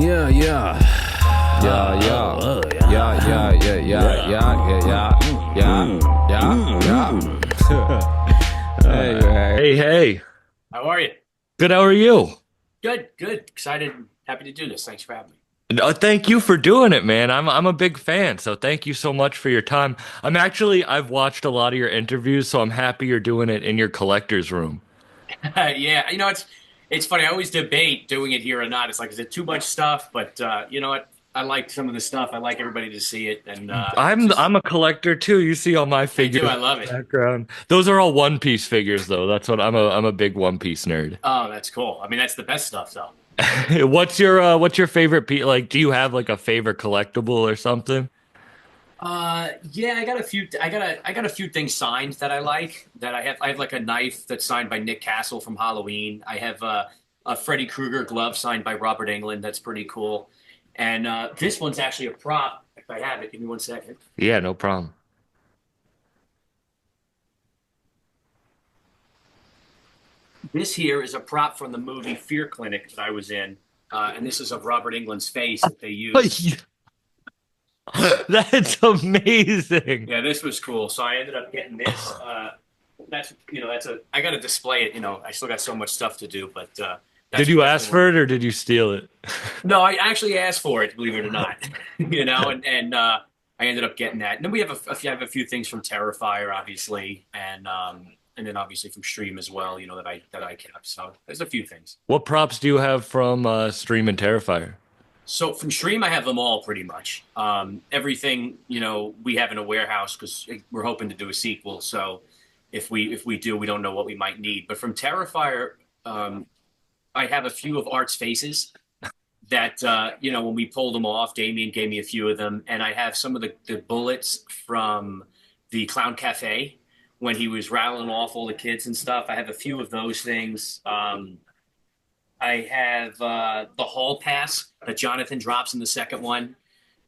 Yeah, yeah. Yeah, yeah. Yeah, Yeah, yeah, yeah, yeah, yeah, yeah, yeah, yeah. Hey. How are you? Good, how are you? Good. Excited and happy to do this. Thanks for having me. Thank you for doing it, man. I'm a big fan, so thank you so much for your time. I've watched a lot of your interviews, so I'm happy you're doing it in your collector's room. Yeah, it's funny. I always debate doing it here or not. It's like, is it too much stuff? But you know what? I like some of the stuff. I like everybody to see it, and it's just I'm a collector too. You see all my I do. figures I in love the it. background. Those are all One Piece figures though. That's what I'm a big One Piece nerd. Oh, that's cool. I mean, that's the best stuff, though. What's your favorite piece? Like, do you have like a favorite collectible or something? Yeah, I got a few. I got a few things signed that I like. That I have. I have like a knife that's signed by Nick Castle from Halloween. I have a Freddy Krueger glove signed by Robert Englund. That's pretty cool. And this one's actually a prop. If I have it, give me 1 second. Yeah, no problem. This here is a prop from the movie Fear Clinic that I was in, and this is of Robert Englund's face that they used. That's amazing. Yeah, this was cool. So I ended up getting this. That's a. I got to display it. I still got so much stuff to do, but Did you ask for it or did you steal it? No, I actually asked for it, believe it or not. And I ended up getting that. And then we have I have a few things from Terrifier, obviously, and then obviously from Stream as well. That I kept. So there's a few things. What props do you have from Stream and Terrifier? So from Stream, I have them all pretty much. Everything we have in a warehouse because we're hoping to do a sequel. So if we do, we don't know what we might need. But from Terrifier, I have a few of Art's faces that when we pulled them off, Damien gave me a few of them, and I have some of the bullets from the Clown Cafe when he was rattling off all the kids and stuff. I have a few of those things. I have the hall pass that Jonathan drops in the second one.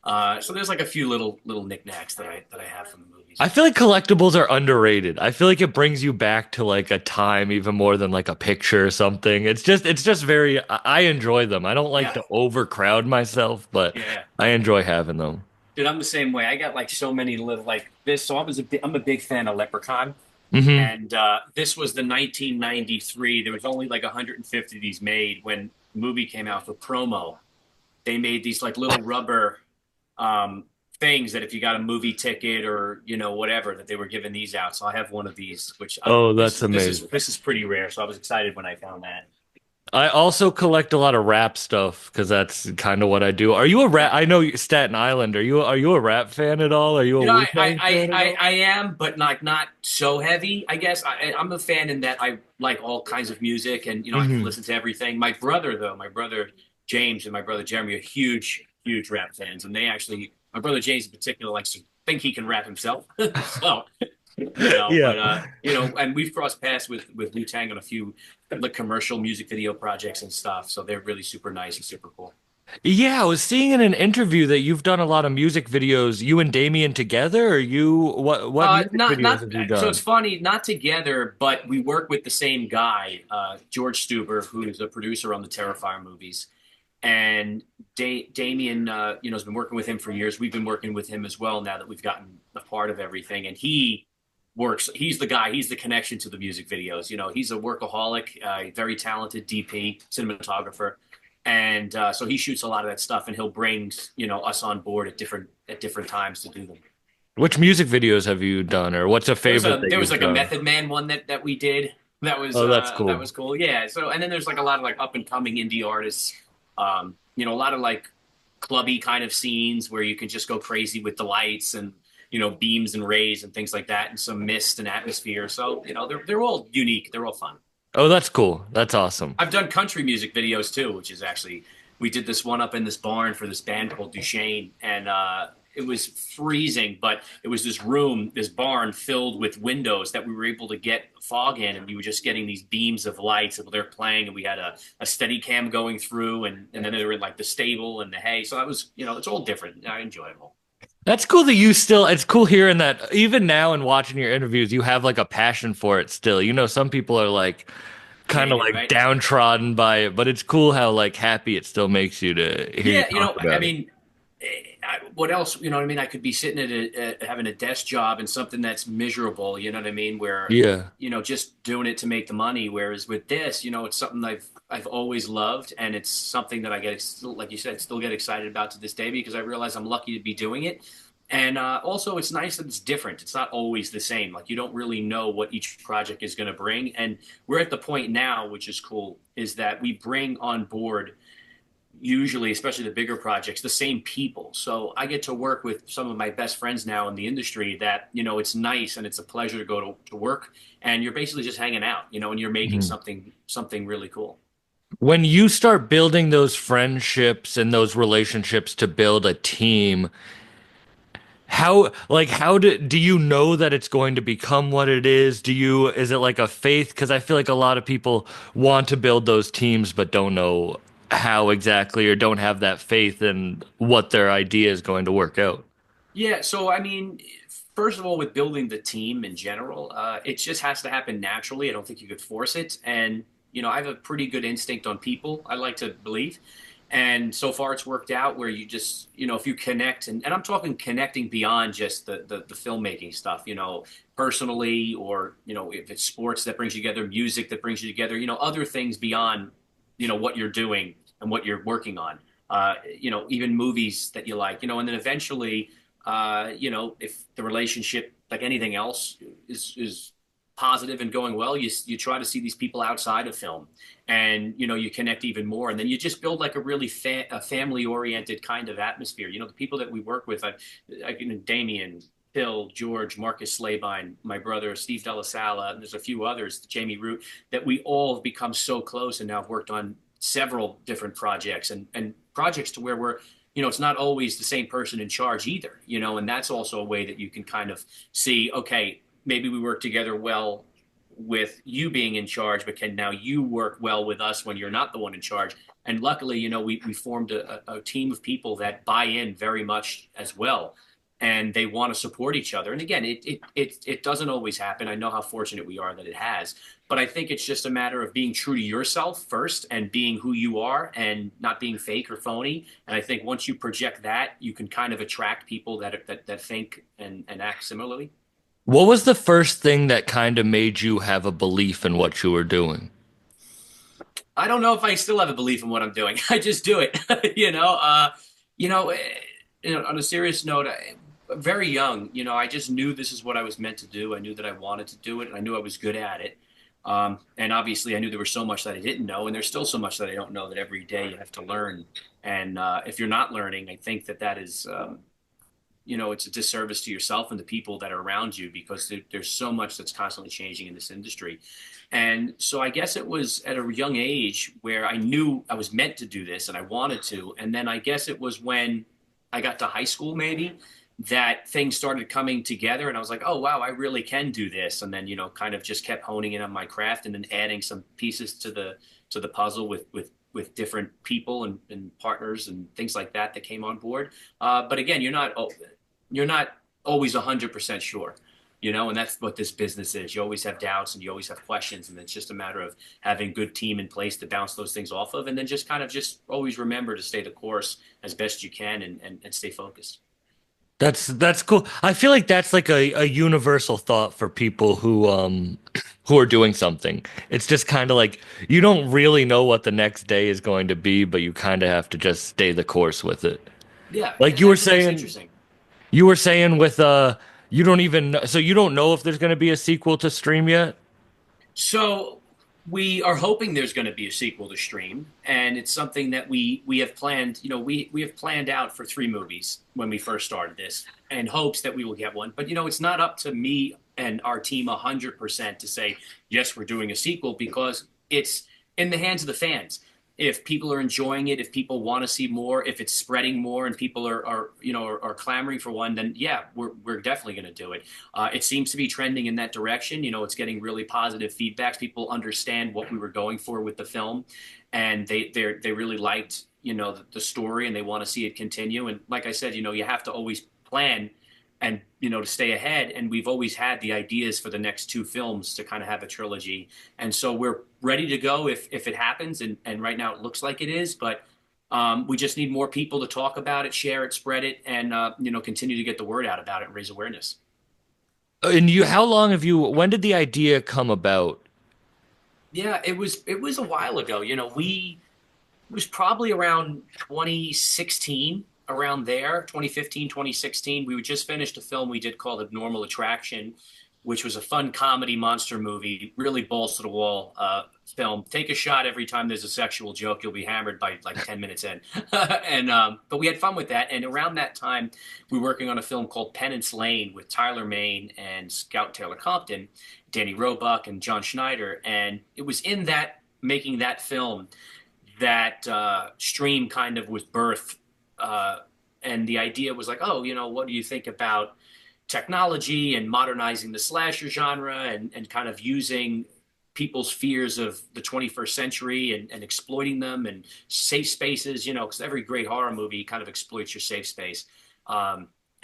So there's like a few little knickknacks that I have from the movies. I feel like collectibles are underrated. I feel like it brings you back to like a time even more than like a picture or something. It's just very I enjoy them. I don't like to overcrowd myself, but Yeah. I enjoy having them. Dude, I'm the same way. I got like so many little like this. So I'm a big fan of Leprechaun. Hmm. And this was the 1993. There was only like 150 of these made when the movie came out for promo. They made these like little rubber things that if you got a movie ticket or whatever that they were giving these out. So I have one of these, which Oh, that's this amazing. this is pretty rare. So I was excited when I found that. I also collect a lot of rap stuff because that's kind of what I do. Are you a rap? I know Staten Island. Are you a rap fan at all? Are you a Wu-Tang fan at all? I am, but not so heavy. I guess I'm a fan in that I like all kinds of music, and I can Mhm. listen to everything. My brother James and my brother Jeremy are huge rap fans, and my brother James in particular likes to think he can rap himself. So Yeah. and we've crossed paths with Wu-Tang on a few like commercial music video projects and stuff. So they're really super nice and super cool. Yeah, I was seeing in an interview that you've done a lot of music videos, you and Damien together, or you what music videos Not have you so it's done? funny, not together, but we work with the same guy, George Stuber, who's a producer on the Terrifier movies. And Damien, has been working with him for years. We've been working with him as well now that we've gotten a part of everything. And he's the guy, he's the connection to the music videos. He's a workaholic, very talented DP, cinematographer. And so he shoots a lot of that stuff, and he'll bring us on board at different times to do them. Which music videos have you done, or what's a favorite that There was you've like a done? Method Man one that we did. Oh, that's That cool. was cool. Yeah. So and then there's like a lot of like up and coming indie artists. A lot of like clubby kind of scenes where you can just go crazy with the lights and beams and rays and things like that, and some mist and atmosphere. So they're all unique. They're all fun. Oh, that's cool. That's awesome. I've done country music videos too, which is actually we did this one up in this barn for this band called Duchesne, and it was freezing, but it was this barn filled with windows that we were able to get fog in, and we were just getting these beams of lights that they're playing, and we had a steady cam going through, and then they were in like the stable and the hay. So that was, it's all different. I enjoy it all. That's cool that it's cool hearing that even now and watching your interviews, you have like a passion for it still. Some people are like, You kind of name it, like right? downtrodden by it, but it's cool how like happy it still makes you to hear you Yeah, talk I about it. mean, what else? You know what I mean? I could be sitting having a desk job and something that's miserable. You know what I mean? Where Yeah. just doing it to make the money. Whereas with this, it's something I've always loved, and it's something that I get still, like you said, still get excited about to this day because I realize I'm lucky to be doing it. And also, it's nice that it's different. It's not always the same. Like you don't really know what each project is going to bring. And we're at the point now, which is cool, is that we bring on board usually, especially the bigger projects, the same people. So I get to work with some of my best friends now in the industry that, it's nice and it's a pleasure to go to work and you're basically just hanging out, and you're making Mhm. something really cool. When you start building those friendships and those relationships to build a team, how do you know that it's going to become what it is? Is it like a faith? Because I feel like a lot of people want to build those teams but don't know how exactly or don't have that faith in what their idea is going to work out. Yeah, so I mean, first of all, with building the team in general, it just has to happen naturally. I don't think you could force it. And, I have a pretty good instinct on people, I like to believe. And so far it's worked out where you just, if you connect, and I'm talking connecting beyond just the filmmaking stuff, personally, or, if it's sports that brings you together, music that brings you together, other things beyond, what you're doing and what you're working on. Even movies that you like, and then eventually, if the relationship, like anything else, is positive and going well, you try to see these people outside of film, and you connect even more, and then you just build like a really a family oriented kind of atmosphere. The people that we work with, Damien. Phil, George, Marcus Slabine, my brother, Steve Delasala, and there's a few others, Jamie Root, that we all have become so close and now have worked on several different projects and projects to where we're it's not always the same person in charge either, and that's also a way that you can kind of see, okay, maybe we work together well with you being in charge, but can now you work well with us when you're not the one in charge? And luckily, we formed a team of people that buy in very much as well. And they want to support each other. And again, it doesn't always happen. I know how fortunate we are that it has, but I think it's just a matter of being true to yourself first and being who you are and not being fake or phony. And I think once you project that, you can kind of attract people that think and act similarly. What was the first thing that kind of made you have a belief in what you were doing? I don't know if I still have a belief in what I'm doing. I just do it. You know, eh, on a serious note, very young, I just knew this is what I was meant to do. I knew that I wanted to do it, and I knew I was good at it. And obviously, I knew there was so much that I didn't know, and there's still so much that I don't know that every day you have to learn. And if you're not learning, I think that is, it's a disservice to yourself and the people that are around you because there's so much that's constantly changing in this industry. And so I guess it was at a young age where I knew I was meant to do this and I wanted to. And then I guess it was when I got to high school, maybe, that things started coming together and I was like, oh, wow, I really can do this. And then, kind of just kept honing in on my craft and then adding some pieces to the puzzle with different people and partners and things like that came on board. But again, you're not always 100% sure, and that's what this business is. You always have doubts and you always have questions, and it's just a matter of having a good team in place to bounce those things off of, and then just kind of just always remember to stay the course as best you can and stay focused. That's cool. I feel like that's like a universal thought for people who are doing something. It's just kind of like you don't really know what the next day is going to be, but you kind of have to just stay the course with it. Yeah, Like and that's what makes it interesting. you were saying with you don't even so you don't know if there's going to be a sequel to Stream yet? So we are hoping there's going to be a sequel to Stream, and it's something that we have planned. We have planned out for three movies when we first started this, and hopes that we will get one. But it's not up to me and our team 100% to say yes, we're doing a sequel because it's in the hands of the fans. If people are enjoying it, if people want to see more, if it's spreading more, and people are clamoring for one, then yeah, we're definitely going to do it. It seems to be trending in that direction. It's getting really positive feedbacks. People understand what we were going for with the film, and they really liked the story, and they want to see it continue. And like I said, you have to always plan and to stay ahead. And we've always had the ideas for the next two films to kind of have a trilogy, and so we're ready to go if it happens. And right now it looks like it is, but we just need more people to talk about it, share it, spread it, and continue to get the word out about it and raise awareness. And how long have you, when did the idea come about? Yeah, it was a while ago. We It was probably around 2016, around there, 2015, 2016. We just finished a film we did called Abnormal Attraction, which was a fun comedy monster movie, really balls to the wall film. Take a shot every time there's a sexual joke, you'll be hammered by like 10 minutes in. And but we had fun with that. And around that time, we were working on a film called Penance Lane with Tyler Mane and Scout Taylor Compton, Danny Roebuck, and John Schneider. And it was in that making that film that Stream kind of was birthed. And the idea was like, oh, what do you think about technology and modernizing the slasher genre and kind of using people's fears of the 21st century and exploiting them and safe spaces, because every great horror movie kind of exploits your safe space.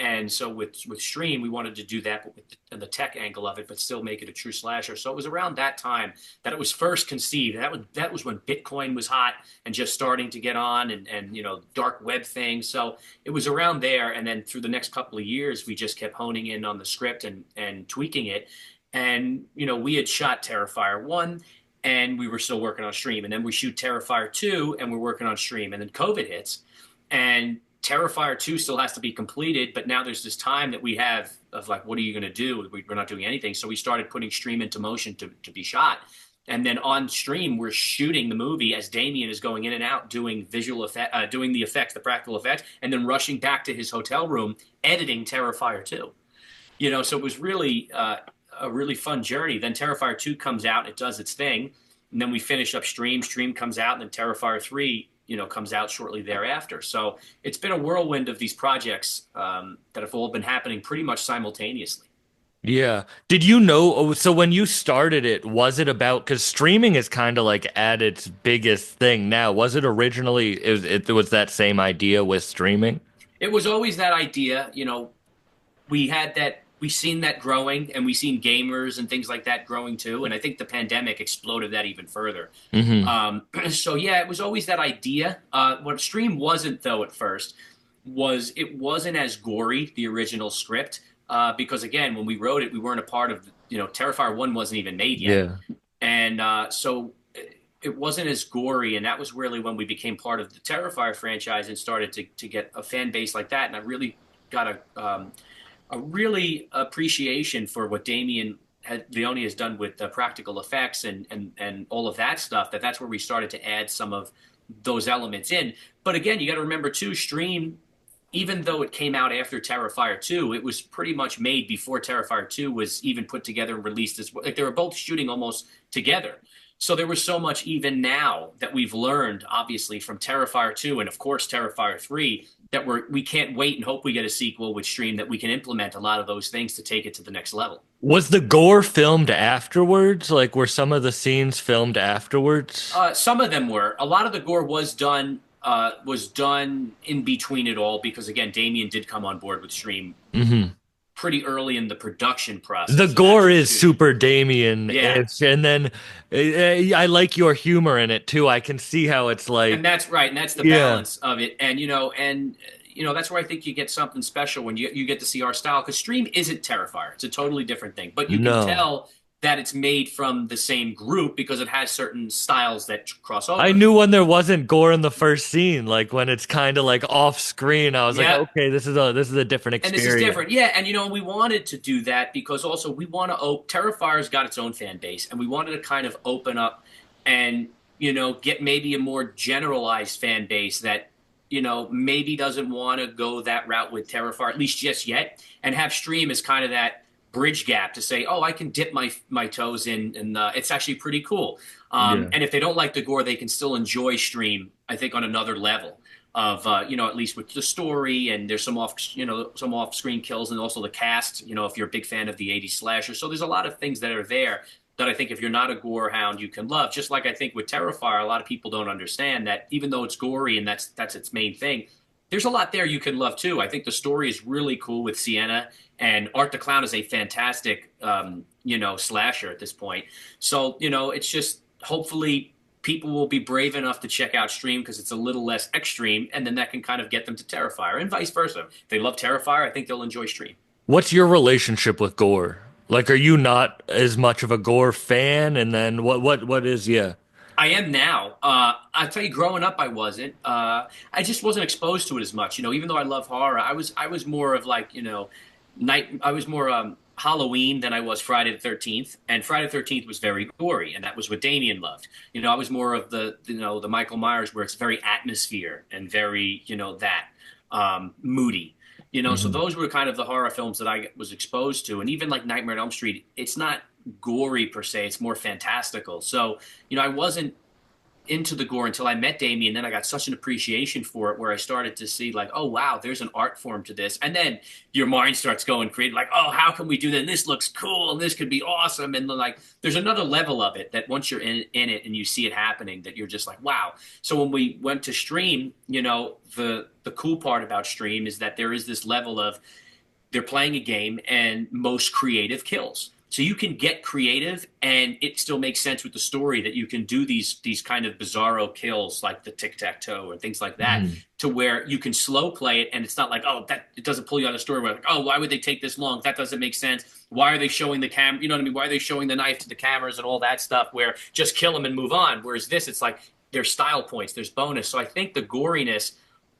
And so with Stream, we wanted to do that, but with the tech angle of it, but still make it a true slasher. So it was around that time that it was first conceived. That was when Bitcoin was hot and just starting to get on, and dark web things. So it was around there, and then through the next couple of years, we just kept honing in on the script and tweaking it. And we had shot Terrifier 1, and we were still working on Stream, and then we shoot Terrifier 2, and we're working on Stream, and then COVID hits, and Terrifier 2 still has to be completed, but now there's this time that we have of like, what are you going to do? We're not doing anything. So we started putting Stream into motion to be shot. And then on Stream, we're shooting the movie as Damien is going in and out, doing visual effect, doing the effects, the practical effects, and then rushing back to his hotel room, editing Terrifier 2. So it was really a really fun journey. Then Terrifier 2 comes out, it does its thing. And then we finish up Stream. Stream comes out, and then Terrifier 3 comes out shortly thereafter. So it's been a whirlwind of these projects that have all been happening pretty much simultaneously. Yeah. Did you know? So when you started it, was it about, because streaming is kind of like at its biggest thing now. Was it originally, it was that same idea with streaming? It was always that idea. We seen that growing, and we seen gamers and things like that growing too. And I think the pandemic exploded that even further. Hmm. So yeah, it was always that idea. What Stream wasn't though at first was it wasn't as gory, the original script, because again, when we wrote it, we weren't a part of, Terrifier 1 wasn't even made yet. Yeah. And so it wasn't as gory, and that was really when we became part of the Terrifier franchise and started to get a fan base like that. And I really got a really appreciation for what Damien Leone has done with the practical effects and all of that stuff. That's where we started to add some of those elements in. But again, you got to remember too, Stream, even though it came out after Terrifier 2, it was pretty much made before Terrifier 2 was even put together and released as well. Like they were both shooting almost together. So there was so much even now that we've learned, obviously, from Terrifier 2 and of course Terrifier 3, that we can't wait and hope we get a sequel with Stream, that we can implement a lot of those things to take it to the next level. Was the gore filmed afterwards? Like, were some of the scenes filmed afterwards? Some of them were. A lot of the gore was done in between it all because again, Damien did come on board with Stream Hmm. pretty early in the production process. The of gore actually is shooting. super Damien. Yeah. And then I like your humor in it too. I can see how it's And like, that's right, and that's the yeah, balance of it. And that's where I think you get something special when you get to see our style, because Stream isn't Terrifier. It's a totally different thing. But you can no. tell that it's made from the same group because it has certain styles that cross I over. knew when there wasn't gore in the first scene, like when it's kind of like off screen, I was like, Yeah. okay, this is a different And this is experience. different. Yeah, and we wanted to do that because also we want to Terrifier's got its own fan base, and we wanted to kind of open up and get maybe a more generalized fan base that maybe doesn't want to go that route with Terrifier, at least just yet, and have Stream as kind of that bridge gap to say, oh, I can dip my toes in, and it's actually pretty cool. Yeah. And if they don't like the gore, they can still enjoy Stream, I think, on another level of at least with the story, and there's some off screen kills, and also the cast. If you're a big fan of the '80s slasher, so there's a lot of things that are there that I think if you're not a gore hound, you can love. Just like I think with Terrifier, a lot of people don't understand that even though it's gory and that's its main thing, there's a lot there you can love too. I think the story is really cool with Sienna, and Art the Clown is a fantastic, slasher at this point. So, it's just hopefully people will be brave enough to check out Stream because it's a little less extreme, and then that can kind of get them to Terrifier and vice versa. If they love Terrifier, I think they'll enjoy Stream. What's your relationship with gore? Like, are you not as much of a gore fan? And then what is, yeah. I am now. I'll tell you, growing up, I wasn't. I just wasn't exposed to it as much. Even though I love horror, I was more of like, night. I was more Halloween than I was Friday the 13th, and Friday the 13th was very gory, and that was what Damien loved. I was more of the Michael Myers, where it's very atmosphere and very, that moody. So Mhm. those were kind of the horror films that I was exposed to, and even like Nightmare on Elm Street, it's not gory per se; it's more fantastical. So I wasn't into the gore until I met Damien. Then I got such an appreciation for it where I started to see like, oh wow, there's an art form to this. And then your mind starts going creative, like, oh, how can we do that? And this looks cool and this could be awesome. And then, like there's another level of it that once you're in it and you see it happening, that you're just like, wow. So when we went to Stream, the cool part about Stream is that there is this level of they're playing a game and most creative kills. So you can get creative and it still makes sense with the story that you can do these kind of bizarro kills like the tic-tac-toe or things like that Mhm. to where you can slow play it and it's not like, oh, that it doesn't pull you out of the story where like, oh, why would they take this long? That doesn't make sense. Why are they showing the camera? You know what I mean? Why are they showing the knife to the cameras and all that stuff where just kill them and move on? Whereas this, it's like there's style points, there's bonus. So I think the goriness,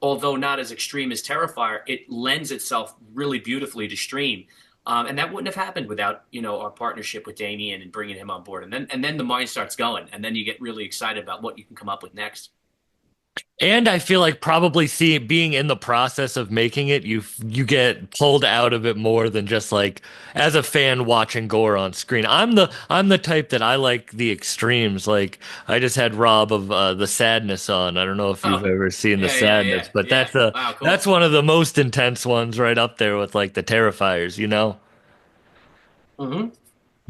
although not as extreme as Terrifier, it lends itself really beautifully to Stream. And that wouldn't have happened without our partnership with Damien and bringing him on board. And then the mind starts going, and then you get really excited about what you can come up with next. And I feel like probably being in the process of making it, you get pulled out of it more than just like as a fan watching gore on screen. I'm the type that I like the extremes. Like I just had Rob of the Sadness on. I don't know if you've Oh, ever seen the yeah, yeah, Sadness, yeah, but yeah. Wow, that's cool. one of the most intense ones right up there with like the Terrifiers, you know? Hmm.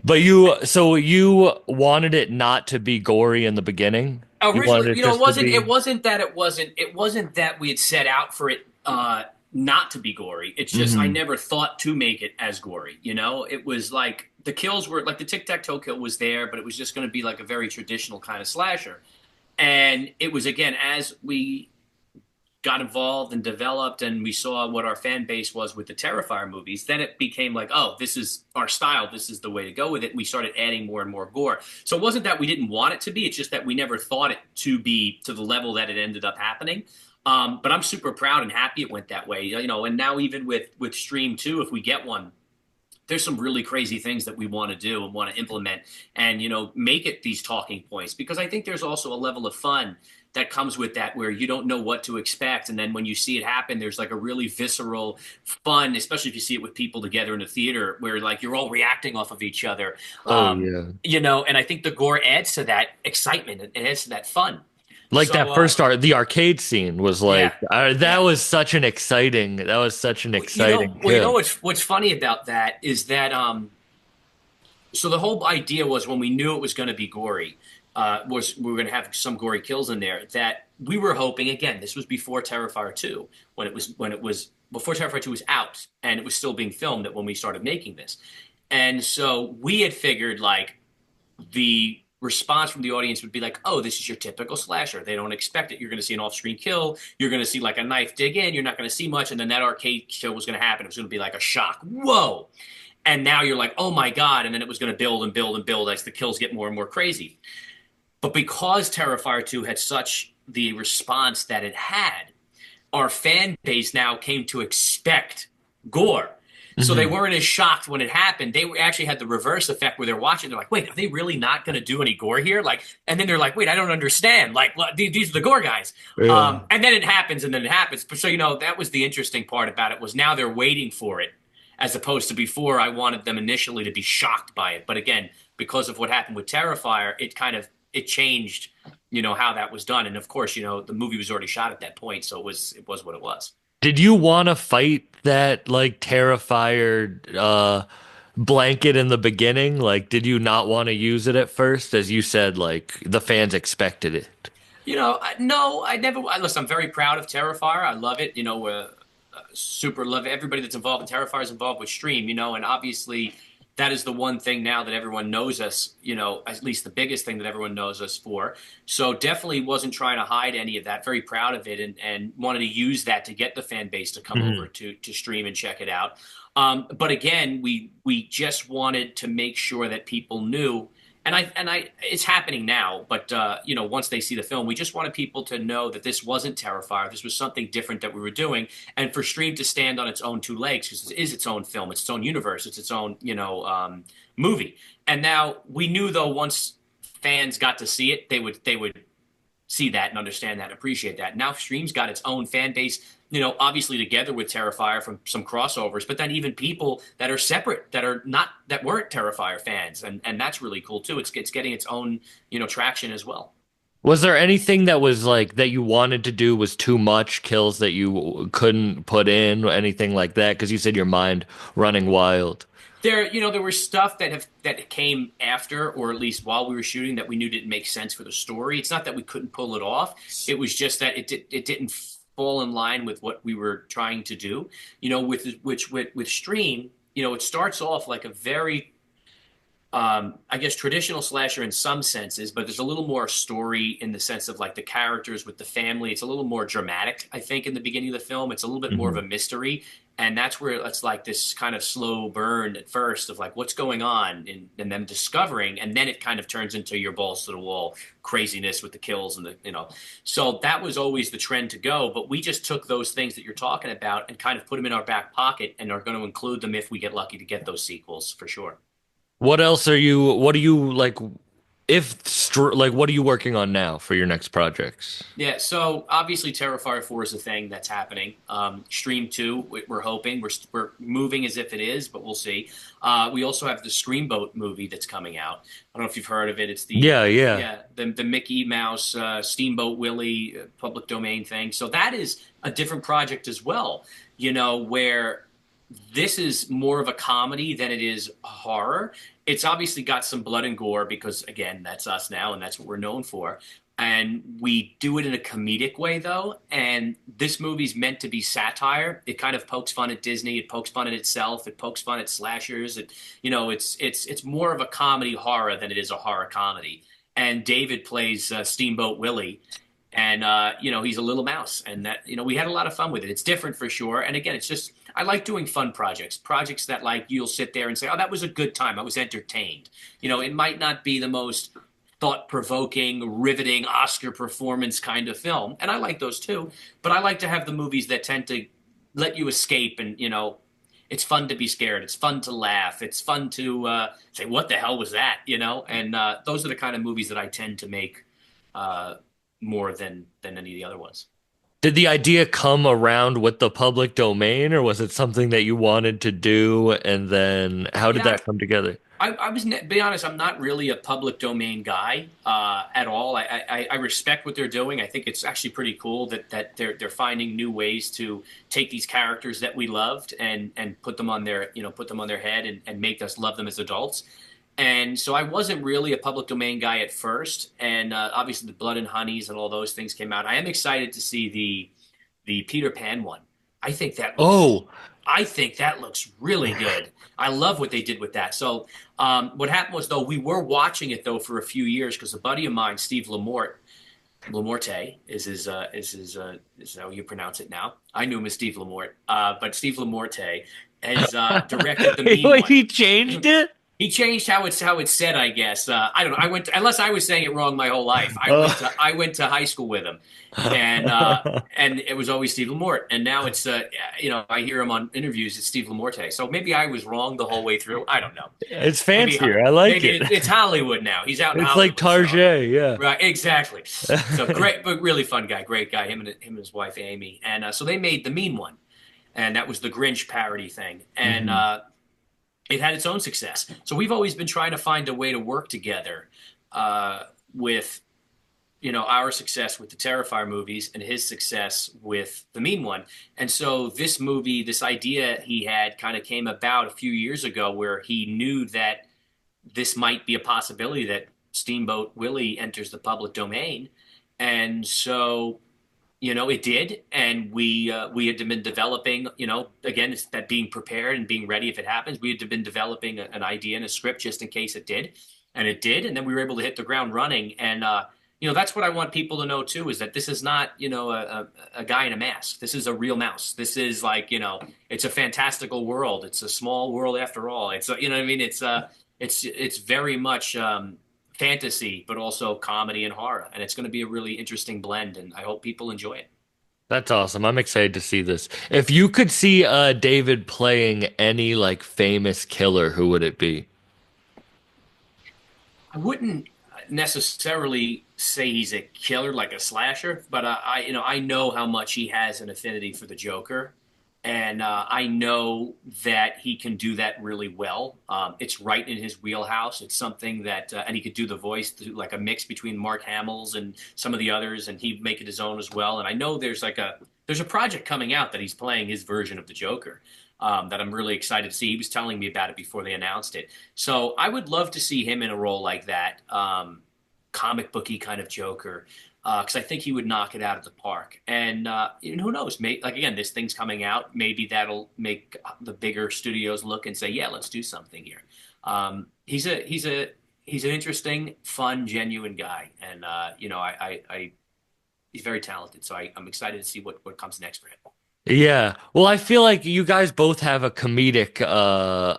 But so you wanted it not to be gory in the beginning? You Originally, wanted it it just to wasn't. It be. wasn't that it wasn't that we had set out for it not to be gory. It's just I Hmm. never thought to make it as gory. It was like the kills were like the tic tac toe kill was there, but it was just going to be like a very traditional kind of slasher. And it was again as we got involved and developed and we saw what our fan base was with the Terrifier movies, then it became like, oh, this is our style. This is the way to go with it. And we started adding more and more gore. So it wasn't that we didn't want it to be. It's just that we never thought it to be to the level that it ended up happening. But I'm super proud and happy it went that way. And now even with Stream 2, if we get one, there's some really crazy things that we want to do and want to implement and make it these talking points because I think there's also a level of fun that comes with that where you don't know what to expect and then when you see it happen there's like a really visceral fun, especially if you see it with people together in the theater where like you're all reacting off of each other. Oh yeah. And I think the gore adds to that excitement, it adds to that fun. Like So that first the arcade scene was like yeah, that yeah. was such an you know exciting well you know kill. what's funny about that is that so the whole idea was when we knew it was going to be gory, was we were going to have some gory kills in there. That we were hoping. Again, this was before Terrifier 2, when it was before Terrifier 2 was out and it was still being filmed. That when we started making this, and so we had figured like the response from the audience would be like, "Oh, this is your typical slasher. They don't expect it. You're going to see an off-screen kill. You're going to see like a knife dig in. You're not going to see much, and then that arcade kill was going to happen. It was going to be like a shock. Whoa!" And now you're like, oh my God. And then it was going to build and build and build as the kills get more and more crazy. But because Terrifier 2 had such the response that it had, our fan base now came to expect gore. So they Hmm. weren't as shocked when it happened. They actually had the reverse effect where they're watching. They're like, "Wait, are they really not going to do any gore here?" Like, and then they're like, "Wait, I don't understand. Like, what, these are the gore guys." Yeah. And then it happens, and then it happens. But so that was the interesting part about it was now they're waiting for it, as opposed to before. I wanted them initially to be shocked by it, but again, because of what happened with Terrifier, it changed, how that was done. And of course, the movie was already shot at that point, so it was what it was. Did you want to fight that like Terrifier blanket in the beginning? Like, did you not want to use it at first, as you said, like the fans expected it? No, I never. Listen, I'm very proud of Terrifier. I love it. Super love it. Everybody that's involved in Terrifier is involved with Stream. And obviously that is the one thing now that everyone knows us. At least the biggest thing that everyone knows us for. So definitely wasn't trying to hide any of that. Very proud of it, and wanted to use that to get the fan base to come over Mhm. to Stream and check it out. But again, we just wanted to make sure that people knew, and it's happening now. But once they see the film, we just wanted people to know that this wasn't Terrifier. This was something different that we were doing, and for Stream to stand on its own two legs, because it is its own film, it's its own universe, it's its own movie. And now we knew, though, once fans got to see it, they would see that and understand that and appreciate that. Now Stream's got its own fan base, obviously together with Terrifier from some crossovers, but then even people that are separate, that weren't Terrifier fans, and that's really cool too. It's getting its own, traction as well. Was there anything that was like that you wanted to do was too much kills that you couldn't put in, anything like that? Because you said your mind running wild. There were stuff that came after, or at least while we were shooting, that we knew didn't make sense for the story. It's not that we couldn't pull it off. It was just that it didn't fall in line with what we were trying to do. With Stream, it starts off like a very I guess traditional slasher in some senses, but there's a little more story in the sense of like the characters with the family. It's a little more dramatic, I think, in the beginning of the film. It's a little bit more of Mhm. a mystery. And that's where it's like this kind of slow burn at first of like what's going on, and them discovering, and then it kind of turns into your balls to the wall craziness with the kills and so that was always the trend to go. But we just took those things that you're talking about and kind of put them in our back pocket, and are going to include them if we get lucky to get those sequels for sure. What else are you, what do you like, like, what are you working on now for your next projects? Yeah, so obviously Terrifier 4 is a thing that's happening. Stream 2, we're hoping. We're moving as if it is, but we'll see. We also have the Screamboat movie that's coming out. I don't know if you've heard of it. It's Yeah, yeah. the Mickey Mouse Steamboat Willie public domain thing. So that is a different project as well, where this is more of a comedy than it is horror. It's obviously got some blood and gore because, again, that's us now and that's what we're known for. And we do it in a comedic way, though. And this movie's meant to be satire. It kind of pokes fun at Disney. It pokes fun at itself. It pokes fun at slashers. It's more of a comedy horror than it is a horror comedy. And David plays Steamboat Willie, and he's a little mouse, and that we had a lot of fun with it. It's different for sure, and again, it's just I like doing fun projects that like you'll sit there and say, oh, that was a good time, I was entertained. It might not be the most thought-provoking, riveting Oscar performance kind of film, and I like those too, but I like to have the movies that tend to let you escape, and it's fun to be scared, it's fun to laugh, it's fun to say what the hell was that, and those are the kind of movies that I tend to make uh, more than any of the other ones. Did the idea come around with the public domain, or was it something that you wanted to do? And then how did Yeah, that come together? I was be honest. I'm not really a public domain guy at all. I respect what they're doing. I think it's actually pretty cool that they're finding new ways to take these characters that we loved and put them on their head and make us love them as adults. And so I wasn't really a public domain guy at first, and obviously the Blood and Honeys and all those things came out. I am excited to see the Peter Pan one. I think that looks Oh, I think that looks really good. I love what they did with that. So what happened was, though, we were watching it though for a few years because a buddy of mine, Steve Lamorte is how you pronounce it now. I knew him as Steve Lamort, but Steve Lamorte has directed the Mean wait, One. he changed it? He changed how it's said, I guess. I don't know. Unless I was saying it wrong my whole life. Oh. I went to high school with him, and it was always Steve Lamort. And now it's I hear him on interviews. It's Steve Lamorte. So maybe I was wrong the whole way through. I don't know. It's Maybe fancier. I like maybe it. it's Hollywood now. He's out in It's like Hollywood. So Tarjay, yeah. right, exactly. So great, but really fun guy, great guy. Him and his wife Amy, and so they made the Mean One, and that was the Grinch parody thing, and Hmm. it had its own success. So we've always been trying to find a way to work together with our success with the Terrifier movies and his success with the Mean One. And so this movie, this idea he had kind of came about a few years ago where he knew that this might be a possibility that Steamboat Willie enters the public domain. And so, it did, and we had been developing. Again, it's that being prepared and being ready if it happens. We had been developing an idea and a script just in case it did, and it did, and then we were able to hit the ground running. And that's what I want people to know too, is that this is not a guy in a mask. This is a real mouse. This is like it's a fantastical world. It's a small world after all. It's what I mean. It's very much. Fantasy, but also comedy and horror. And it's going to be a really interesting blend, and I hope people enjoy it. That's awesome. I'm excited to see this. If you could see David playing any like famous killer, who would it be? I wouldn't necessarily say he's a killer like a slasher, but I know how much he has an affinity for the Joker, and I know that he can do that really well. It's right in his wheelhouse. It's something that, and he could do the voice, like a mix between Mark Hamill's and some of the others, and he'd make it his own as well. And I know there's a project coming out that he's playing his version of the Joker. That I'm really excited to see. He was telling me about it before they announced it. So I would love to see him in a role like that, comic booky kind of Joker, because I think he would knock it out of the park. And who knows? Like again, this thing's coming out. Maybe that'll make the bigger studios look and say, "Yeah, let's do something here." He's an interesting, fun, genuine guy, and he's very talented. So I'm excited to see what comes next for him. Yeah. Well, I feel like you guys both have a comedic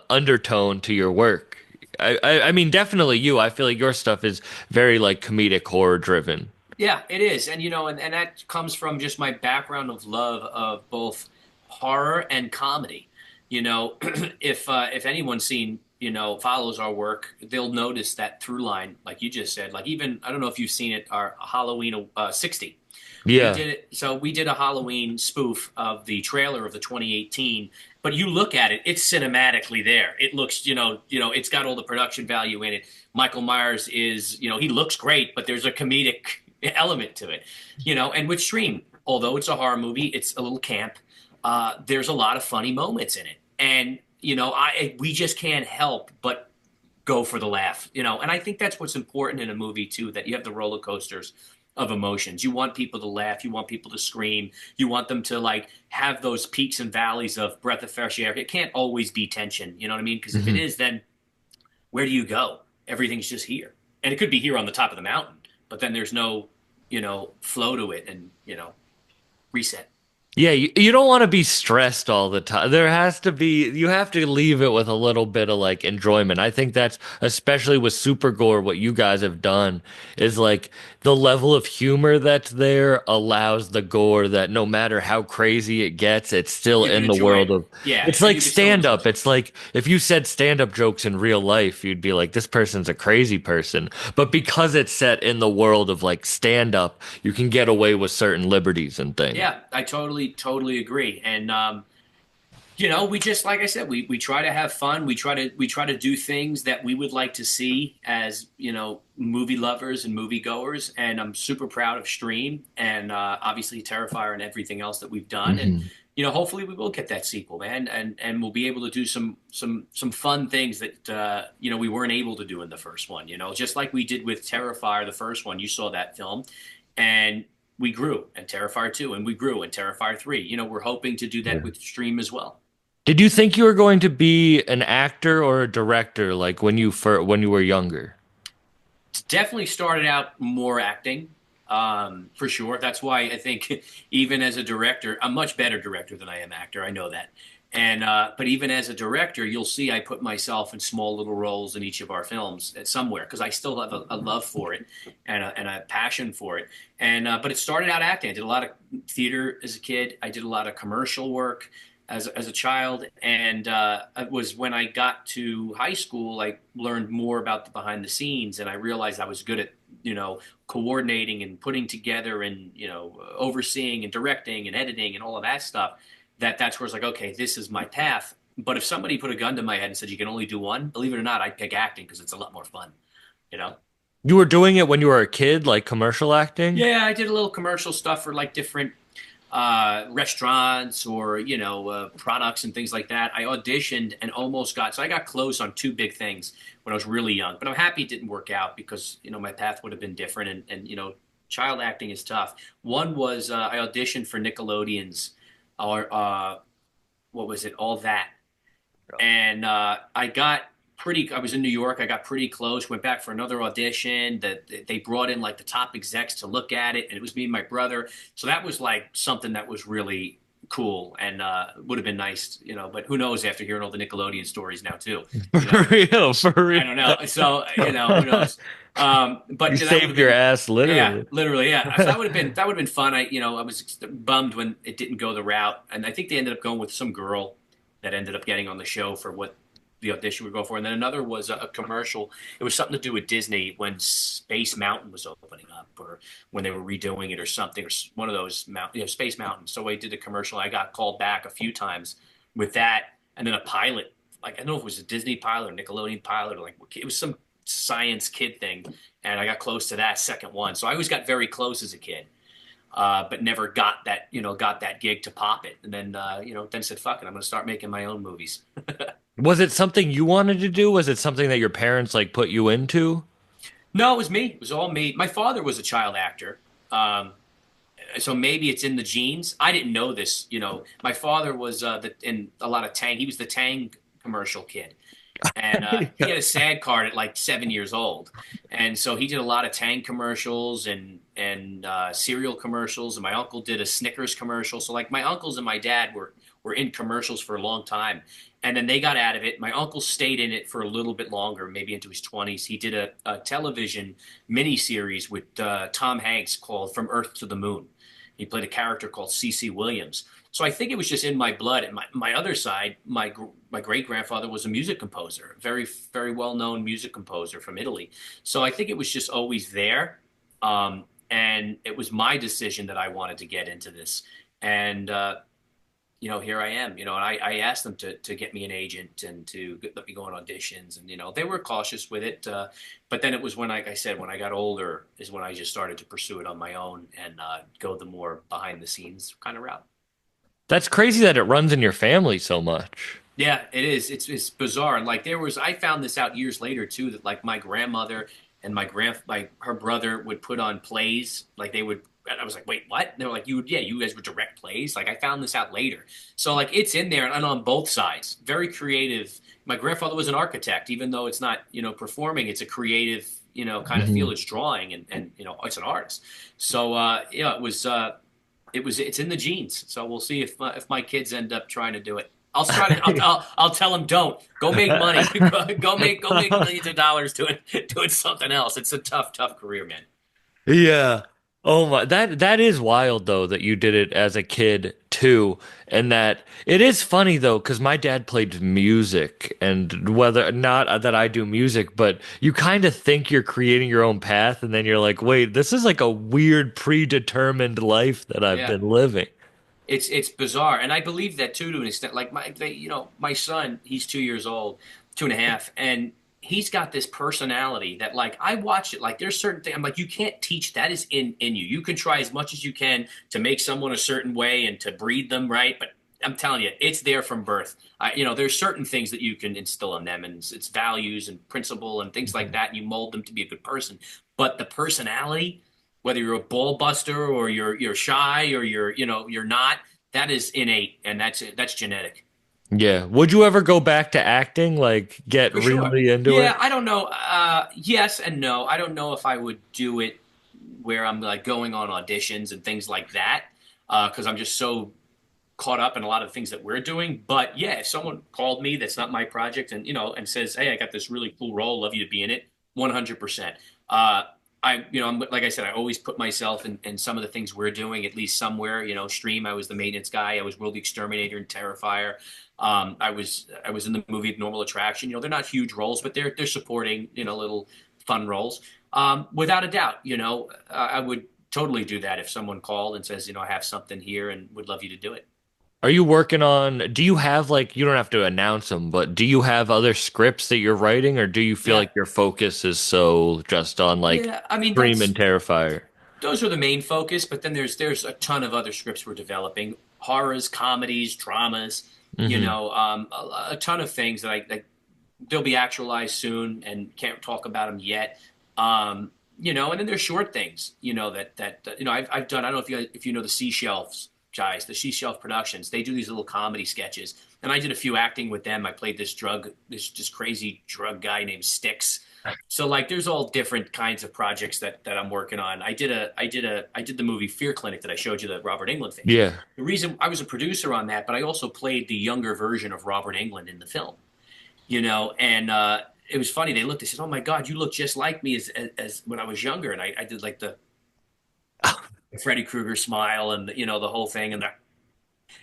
undertone to your work. I mean, definitely you. I feel like your stuff is very like comedic horror driven. Yeah, it is. And and that comes from just my background of love of both horror and comedy. If anyone's seen, follows our work, they'll notice that through line, like you just said, like even I don't know if you've seen it, our Halloween 60. We Yeah. did it. So we did a Halloween spoof of the trailer of the 2018, but you look at it, it's cinematically there. It looks, it's got all the production value in it. Michael Myers is, he looks great, but there's a comedic element to it, and with Stream, although it's a horror movie, it's a little camp. There's a lot of funny moments in it. And, we just can't help but go for the laugh, and I think that's what's important in a movie too, that you have the roller coasters of emotions. You want people to laugh, you want people to scream, you want them to like have those peaks and valleys of breath of fresh air. It can't always be tension, you know what I mean? Because if it Mhm. is, then where do you go? Everything's just here. And it could be here on the top of the mountain, but then there's no, flow to it and, reset. Yeah, you don't want to be stressed all the time. There has to be, you have to leave it with a little bit of like enjoyment. I think that's especially with Super Gore, what you guys have done is like the level of humor that's there allows the gore that no matter how crazy it gets, it's still You can in the enjoy world it. of, Yeah, it's and like you can still stand enjoy up. it. It's like if you said stand up jokes in real life, you'd be like, this person's a crazy person. But because it's set in the world of like stand up, you can get away with certain liberties and things. Yeah, I totally agree. And we just like I said, we try to have fun. We try to do things that we would like to see as, movie lovers and movie goers. And I'm super proud of Stream and obviously Terrifier and everything else that we've done. And Mhm. hopefully we will get that sequel, man, and we'll be able to do some fun things that we weren't able to do in the first one. Just like we did with Terrifier, the first one. You saw that film, and we grew, and Terrifier 2, and we grew, and Terrifier 3. We're hoping to do that Yeah. with Stream as well. Did you think you were going to be an actor or a director like when you were younger? Definitely started out more acting, for sure. That's why I think even as a director, I'm much better director than I am actor. I know that. And but even as a director, you'll see I put myself in small little roles in each of our films at somewhere because I still have a love for it and a passion for it. And but it started out acting. I did a lot of theater as a kid. I did a lot of commercial work as a child, and it was when I got to high school I learned more about the behind the scenes, and I realized I was good at coordinating and putting together and overseeing and directing and editing and all of that stuff. That's where it's like, okay, this is my path. But if somebody put a gun to my head and said you can only do one, believe it or not, I'd pick acting because it's a lot more fun. You know? You were doing it when you were a kid, like commercial acting? Yeah, I did a little commercial stuff for like different restaurants or products and things like that. I auditioned and almost got so I got close on two big things when I was really young. But I'm happy it didn't work out because my path would have been different and child acting is tough. One was I auditioned for Nickelodeon's, or what was it? All That, and I got pretty. I was in New York. I got pretty close. Went back for another audition. That they brought in like the top execs to look at it, and it was me and my brother. So that was like something that was really cool and would have been nice, you know. But who knows after hearing all the Nickelodeon stories now too, you For know. real, for I real. don't know. So you know, who knows? You But that would have saved your been, ass, yeah, literally. literally, yeah. So that would have been fun. I was bummed when it didn't go the route, and I think they ended up going with some girl that ended up getting on the show for what the audition would go for, and then another was a commercial. It was something to do with Disney when Space Mountain was opening up, or when they were redoing it, or something, or one of those Space Mountain. So I did a commercial. I got called back a few times with that, and then a pilot. Like I don't know if it was a Disney pilot or Nickelodeon pilot, or like it was some science kid thing, and I got close to that second one. So I always got very close as a kid, but never got that gig to pop it. And then then said, "Fuck it, I'm going to start making my own movies." Was it something you wanted to do? Was it something that your parents like put you into? No, it was me. It was all me. My father was a child actor. Um, so maybe it's in the genes. I didn't know this. My father was in a lot of Tang. He was the Tang commercial kid, and he Yeah. had a SAG card at like 7 years old, and so he did a lot of Tang commercials and cereal commercials. And my uncle did a Snickers commercial. So like my uncles and my dad were in commercials for a long time, and then they got out of it. My uncle stayed in it for a little bit longer, maybe into his 20s. He did a television miniseries with Tom Hanks called From Earth to the Moon. He played a character called C.C. Williams. So I think it was just in my blood. And my other side, my great grandfather was a music composer, very very well known music composer from Italy. So I think it was just always there, and it was my decision that I wanted to get into this. And here I am. And I asked them to get me an agent and to let me go on auditions, and they were cautious with it. But then it was when, like I said, when I got older, is when I just started to pursue it on my own and go the more behind the scenes kind of route. That's crazy that it runs in your family so much. Yeah, it is. It's bizarre. And like I found this out years later too, that like my grandmother and her brother would put on plays. Like they would, and I was like, wait, what? And they were like, you guys would direct plays. Like I found this out later. So like it's in there and on both sides. Very creative. My grandfather was an architect, even though it's not, performing, it's a creative, kind of feel. Mhm. It's drawing and it's an artist. So yeah, it's in the genes. So we'll see if my kids end up trying to do it. I'll try to. I'll tell them don't go make money. Go make millions of dollars doing something else. It's a tough career, man. Yeah. Oh my, that is wild though that you did it as a kid too, and that it is funny though because my dad played music, and whether not that I do music, but you kind of think you're creating your own path, and then you're like, wait, this is like a weird predetermined life that I've Yeah, been living. it's bizarre, and I believe that too to an extent. Like my son, he's 2 years old, 2.5, and he's got this personality that like I watch it. Like there's certain things I'm like, you can't teach that. Is in you. You can try as much as you can to make someone a certain way and to breed them right, but I'm telling you, it's there from birth. There's certain things that you can instill in them, and it's values and principle and things like that. And you mold them to be a good person, but the personality, whether you're a ball buster or you're shy or you're not, that is innate, and that's genetic. Yeah. Would you ever go back to acting, like get For sure. really into Yeah, it? I don't know. Yes and no. I don't know if I would do it where I'm like going on auditions and things like that, because I'm just so caught up in a lot of things that we're doing. But yeah, if someone called me that's not my project and and says, "Hey, I got this really cool role, love you to be in it," 100%. Like I said, I always put myself in some of the things we're doing, at least somewhere. Stream. I was the maintenance guy. I was Will the Exterminator in Terrifier. I was in the movie Normal Attraction. They're not huge roles, but they're supporting little fun roles. Without a doubt, I would totally do that if someone called and says, I have something here and would love you to do it. Are you working on, do you have like, you don't have to announce them, but do you have other scripts that you're writing, or do you feel Yeah, like your focus is so just on like yeah. I mean, Scream and Terrifier? those are the main focus, but then there's a ton of other scripts we're developing: horrors, comedies, dramas. Hmm. A ton of things that they'll be actualized soon, and can't talk about them yet. And then there's short things, I've done. I don't know if you know the Seashelves guys, the Seashelf Productions. They do these little comedy sketches, and I did a few acting with them. I played this crazy drug guy named Styx. So like, there's all different kinds of projects that I'm working on. I did the movie Fear Clinic that I showed you, the Robert Englund thing. Yeah. The reason I was a producer on that, but I also played the younger version of Robert Englund in the film. And it was funny. They looked, they said, "Oh my God, you look just like me as when I was younger." And I did like the Freddy Krueger smile and the whole thing, and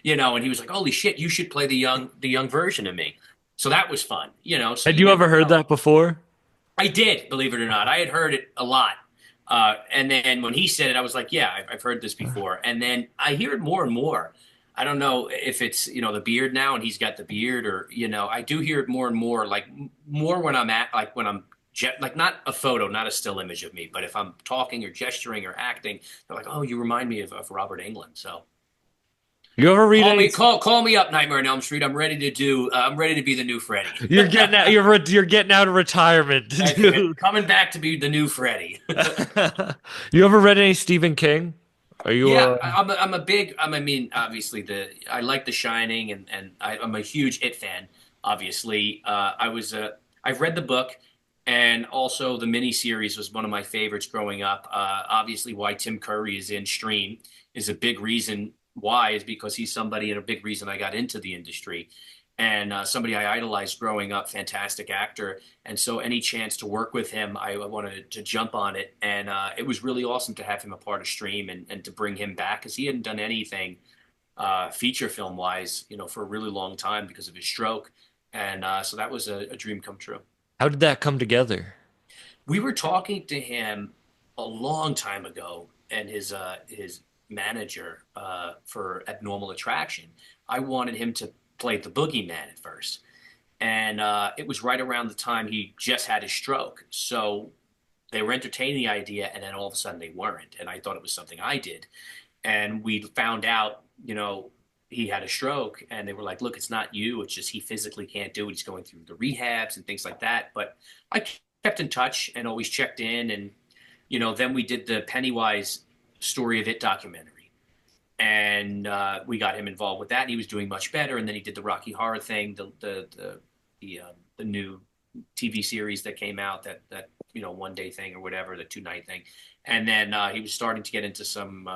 he was like, "Holy shit, you should play the young version of me." So that was fun. So Had you you ever never heard know. that before? I did, believe it or not. I had heard it a lot. And then when he said it, I was like, yeah, I've heard this before. And then I hear it more and more. I don't know if it's, the beard now and he's got the beard, or, I do hear it more and more, like more when I'm like not a photo, not a still image of me, but if I'm talking or gesturing or acting, they're like, "Oh, you remind me of Robert Englund." So You ever read call any? me, call me up, Nightmare on Elm Street. I'm ready to be the new Freddy. You're getting out. You're getting out of retirement, That's it. dude. Coming back to be the new Freddy. You ever read any Stephen King? Are you Yeah, I'm a big. I mean, obviously I like The Shining, I'm a huge It fan. Obviously, I've read the book, and also the miniseries was one of my favorites growing up. Obviously, why Tim Curry is in Stream is a big reason why, is because he's somebody, and a big reason I got into the industry, and somebody I idolized growing up. Fantastic actor, and so any chance to work with him, I wanted to jump on it. And it was really awesome to have him a part of Stream, and to bring him back, because he hadn't done anything feature film wise, for a really long time because of his stroke. And so that was a dream come true. How did that come together? We were talking to him a long time ago, and his manager for Abnormal Attraction. I wanted him to play the boogeyman at first, and it was right around the time he just had his stroke. So they were entertaining the idea, and then all of a sudden they weren't. And I thought it was something I did, and we found out, he had a stroke, and they were like, "Look, it's not you. It's just he physically can't do it. He's going through the rehabs and things like that." But I kept in touch and always checked in, and then we did the Pennywise Story of It documentary, and we got him involved with that, and he was doing much better. And then he did the Rocky Horror thing, the new TV series that came out, that one day thing or whatever, the 2 night thing, and then he was starting to get into some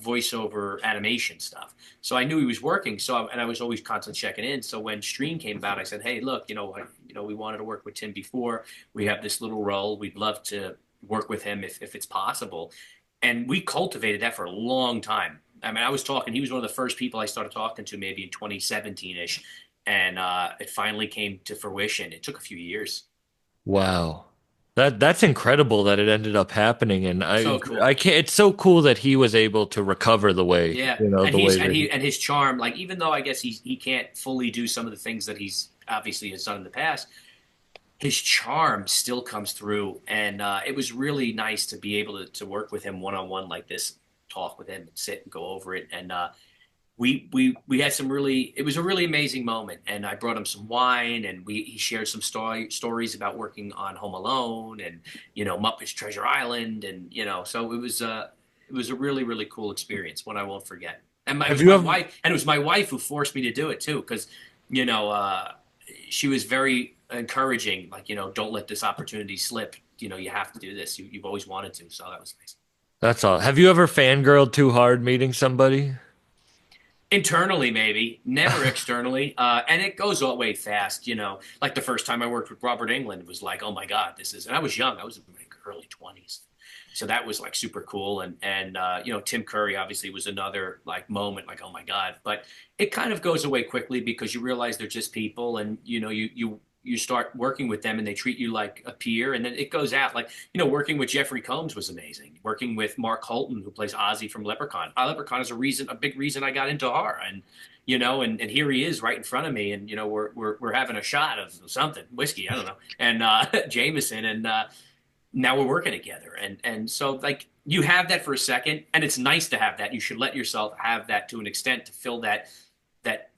voiceover animation stuff. So I knew he was working. And I was always constantly checking in. So when Stream came about, I said, "Hey, look, we wanted to work with Tim before. We have this little role. We'd love to work with him if it's possible." And we cultivated that for a long time. I mean, he was one of the first people I started talking to, maybe in 2017 ish. And it finally came to fruition. It took a few years. Wow. That's incredible that it ended up happening, and So cool. I can't. It's so cool that he was able to recover the way, Yeah, the way that and his charm, like, even though I guess he can't fully do some of the things that he's obviously has done in the past, his charm still comes through. And it was really nice to be able to work with him one on one like this, talk with him and sit and go over it. And we had some really, it was a really amazing moment. And I brought him some wine, and he shared some stories about working on Home Alone, and Muppets Treasure Island, and so it was a really, really cool experience, one I won't forget. And it have was you my ever wife, and it was my wife who forced me to do it too, because you know she was very encouraging, like, "Don't let this opportunity slip. You have to do this. You've always wanted to." So that was nice. That's all. Have you ever fangirled too hard meeting somebody? Internally, maybe, never externally. And it goes all the way fast. Like the first time I worked with Robert Englund, it was like, "Oh my God, this is," and I was young. I was in my early 20s. So that was like super cool. And Tim Curry obviously was another like moment, like, "Oh my God." But it kind of goes away quickly, because you realize they're just people, and you start working with them, and they treat you like a peer, and then it goes out. Like, working with Jeffrey Combs was amazing. Working with Mark Holton, who plays Ozzy from Leprechaun. Leprechaun is a big reason I got into horror. And and here he is right in front of me, and we're having a shot of something, whiskey, I don't know, and Jameson, and now we're working together. And so, like, you have that for a second, and it's nice to have that. You should let yourself have that to an extent, to fill that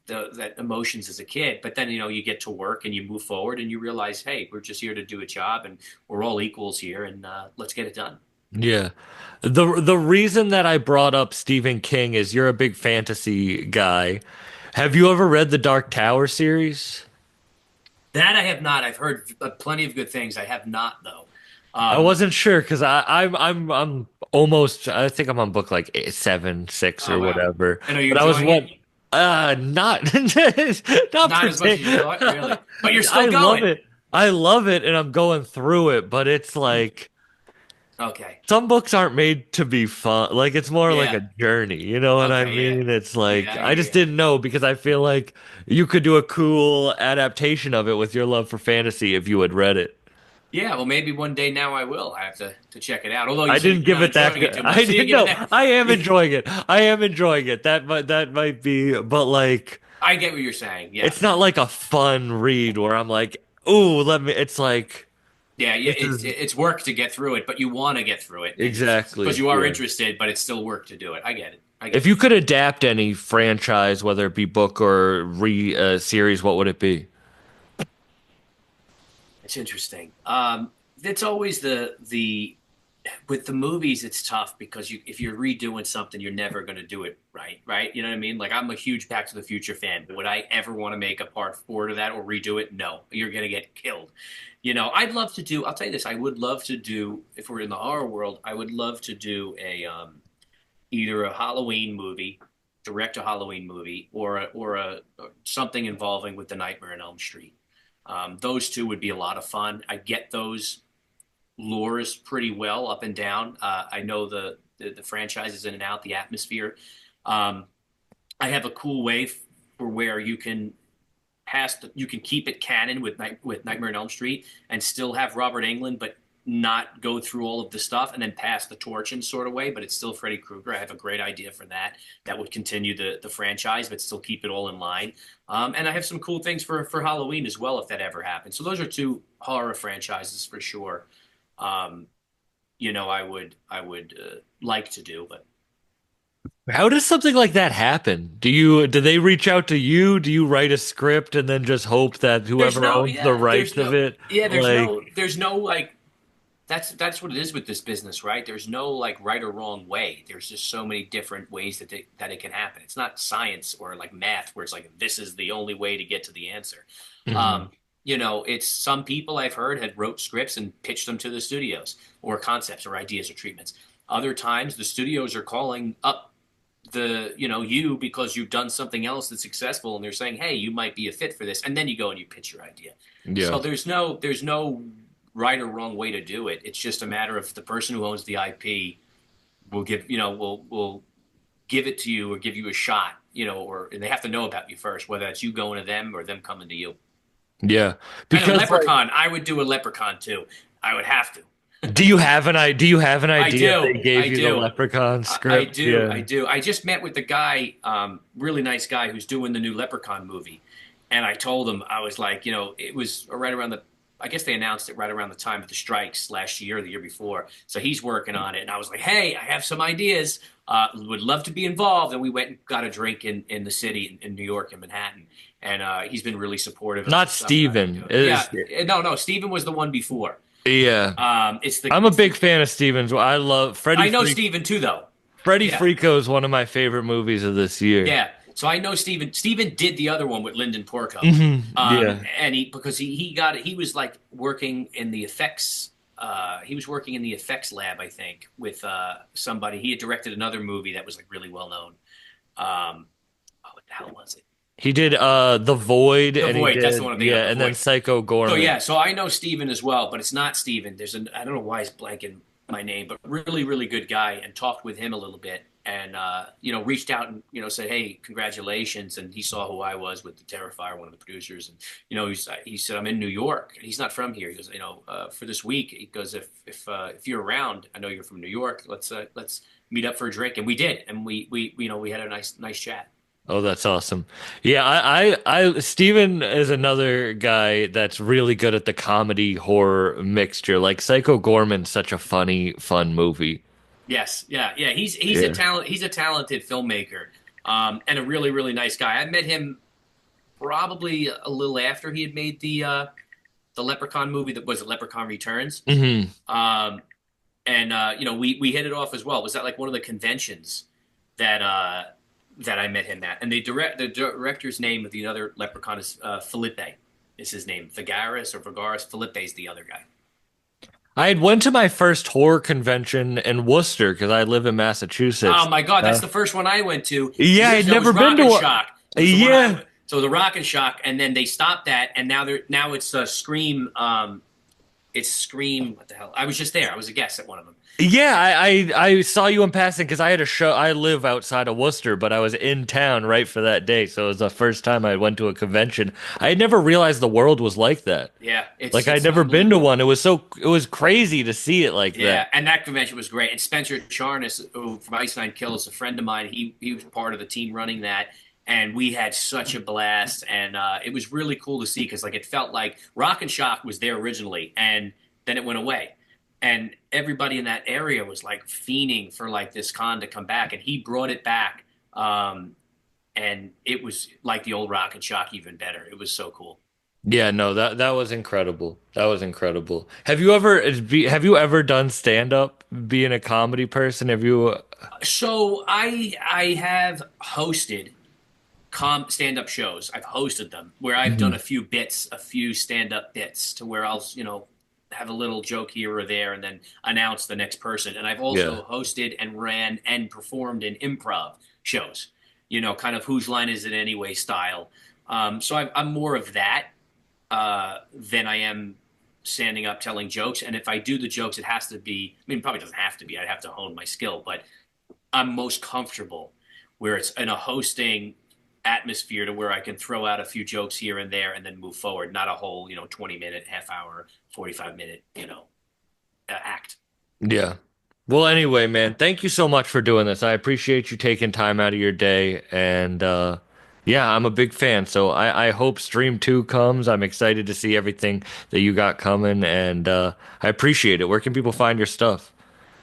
that emotions as a kid. But then you get to work and you move forward and you realize, hey, we're just here to do a job and we're all equals here, and let's get it done. Yeah. The reason that I brought up Stephen King is you're a big fantasy guy. Have you ever read the Dark Tower series? That I have not. I've heard plenty of good things. I have not though. I Um, wasn't sure because I'm almost I think I'm on book like eight, seven, six oh or wow. whatever. And are you But I was enjoying what it? not not Not as much as you particularly. thought, really. But you're I still love going. it. I love it and I'm going through it, but it's like Okay. some books aren't made to be fun. Like it's more like a Yeah. journey, you know what I Okay. Yeah. mean? It's Yeah. like I I hear just you. didn't know because I feel like you could do a cool adaptation of it with your love for fantasy if you had read it. Yeah. Well, maybe one day now I will. I have to check it out. Although you I said didn't you're give not it that enjoying it good. too much, I so you didn't give it know. that. I am enjoying it. I am enjoying it. That might be, but like I get what you're saying. Yeah. it's not like a fun read where I'm like, "Ooh, let me." It's like Yeah. Yeah. this It's is it's work to get through it, but you want to get through it, and it's because exactly. you are Yeah. interested, but it's still work to do it. I get it. I If get you it. could adapt any franchise, whether it be book or re series, what would it be? It's interesting. It's always the with the movies, it's tough because if you're redoing something, you're never going to do it right, right? You know what I mean? Like I'm a huge Back to the Future fan. Would I ever want to make a part four to that or redo it? No, you're going to get killed. I'd love to do. I'll tell you this. I would love to do if we're in the horror world. I would love to do a either a Halloween movie, direct a Halloween movie, or something involving with the Nightmare on Elm Street. Those two would be a lot of fun. I get those lures pretty well up and down. I know the franchises in and out, the atmosphere. Um, I have a cool way for where you can keep it canon with Nightmare on Elm Street and still have Robert Englund, but not go through all of the stuff and then pass the torch in sort of way. But it's still Freddy Krueger. I have a great idea for that. That would continue the franchise, but still keep it all in line. And I have some cool things for Halloween as well if that ever happens. So those are two horror franchises for sure. Um, I would like to do, but How does something like that happen? Do they reach out to you? Do you write a script and then just hope that there's whoever no owns the yeah, rights of it, like, there's no like that's what it is with this business, right? There's no like right or wrong way. There's just so many different ways that it can happen. It's not science or like math where it's like this is the only way to get to the answer. mhm. Um, it's some people I've heard had wrote scripts and pitched them to the studios or concepts or ideas or treatments. Other times the studios are calling up you because you've done something else that's successful and they're saying, hey, you might be a fit for this. And then you go and you pitch your idea. Yeah. So there's no right or wrong way to do it. It's just a matter of the person who owns the IP will will give it to you or give you a shot, or and they have to know about you first, whether it's you going to them or them coming to you. Yeah. And a Because like leprechaun, I would do a leprechaun too. I would have to. do you have an I idea if they do. gave I you the do. Leprechaun I script? do. I Yeah. do. I just met with the guy, really nice guy who's doing the new Leprechaun movie. And I told him, I was like, it was right around I guess they announced it right around the time of the strikes last year or the year before. So he's working on it. And I was like, hey, I have some ideas. Would love to be involved. And we went and got a drink in the city in New York, in Manhattan. And he's been really supportive of Not the stuff that I've been Steven. doing. Yeah. Is No. Steven was the one before. yeah. It's the I'm a it's big the fan of Stevens. I love I know Steven too, though. Freddie Yeah. Freako is one of my favorite movies of this year. Yeah. So I know Steven. Steven did the other one with Lyndon Porco. Yeah. And he was like working in the effects. He was working in the effects lab, I think, with somebody. He had directed another movie that was like really well known. What the hell was it? He did The Void The and he Void. That's the one did I'm thinking of. yeah, The and then Void. Psycho So Gorman. yeah, so I know Steven as well, but it's not Steven. I don't know why he's blanking my name, but really, really good guy, and talked with him a little bit, and reached out and said, hey, congratulations, and he saw who I was with the Terrifier, one of the producers, and he said I'm in New York, and he's not from here. He goes, for this week, he goes, if you're around, I know you're from New York, let's meet up for a drink, and we did, and we had a nice chat. Oh, that's awesome. Yeah, Steven is another guy that's really good at the comedy horror mixture. Like Psycho Gorman's such a funny, fun movie. Yes, yeah. He's a Yeah. talent. He's a talented filmmaker, and a really really nice guy. I met him probably a little after he had made the Leprechaun movie that was it Leprechaun Returns. Hmm. Um, and we hit it off as well. It was at like one of the conventions that that I met him at, and the director's name of the other Leprechaun is Felipe. Is his name Vigaris or Vigaris? Felipe's the other guy. I had went to my first horror convention in Worcester because I live in Oh Massachusetts. my God, that's Uh, the first one I went to yeah, years I'd ago. It was never been Rock to and one. Shock. It was the one I Yeah, went. So the Rock and Shock, and then they stopped that, and now it's Scream. It's Scream. What the hell? I was just there. I was a guest at one of them. yeah. I saw you in passing because I had a show. I live outside of Worcester, but I was in town right for that day, so it was the first time I went to a convention. I had never realized the world was like that. Yeah, Like I'd it's never been to unbelievable. one. It was crazy to see it like Yeah, that. and that convention was great. And Spencer Charnas, who from Ice Nine Kills, a friend of mine, he was part of the team running that, and we had such a blast. And it was really cool to see because like it felt like Rock and Shock was there originally, and then it went away, and everybody in that area was like fiending for like this con to come back, and he brought it back, and it was like the old Rock and Shock, even better. It was so cool. Yeah, no, that was incredible. That was incredible. Have you ever done stand up? Being a comedy person, have you? So I have hosted stand up shows. I've hosted them where I've done Mhm. a few bits, a few stand up bits to where I'll, have a little joke here or there and then announce the next person. And I've Yeah, also hosted and ran and performed in improv shows, kind of whose line is it anyway style. So I'm more of that than I am standing up telling jokes. And if I do the jokes, it has to be, I mean, it probably doesn't have to be, I'd have to hone my skill, but I'm most comfortable where it's in a hosting atmosphere to where I can throw out a few jokes here and there and then move forward, not a whole, 20-minute, half hour, 45-minute, act. yeah. Well, anyway, man, thank you so much for doing this. I appreciate you taking time out of your day, and yeah, I'm a big fan. So I hope Stream 2 comes. I'm excited to see everything that you got coming, and I appreciate it. Where can people find your stuff?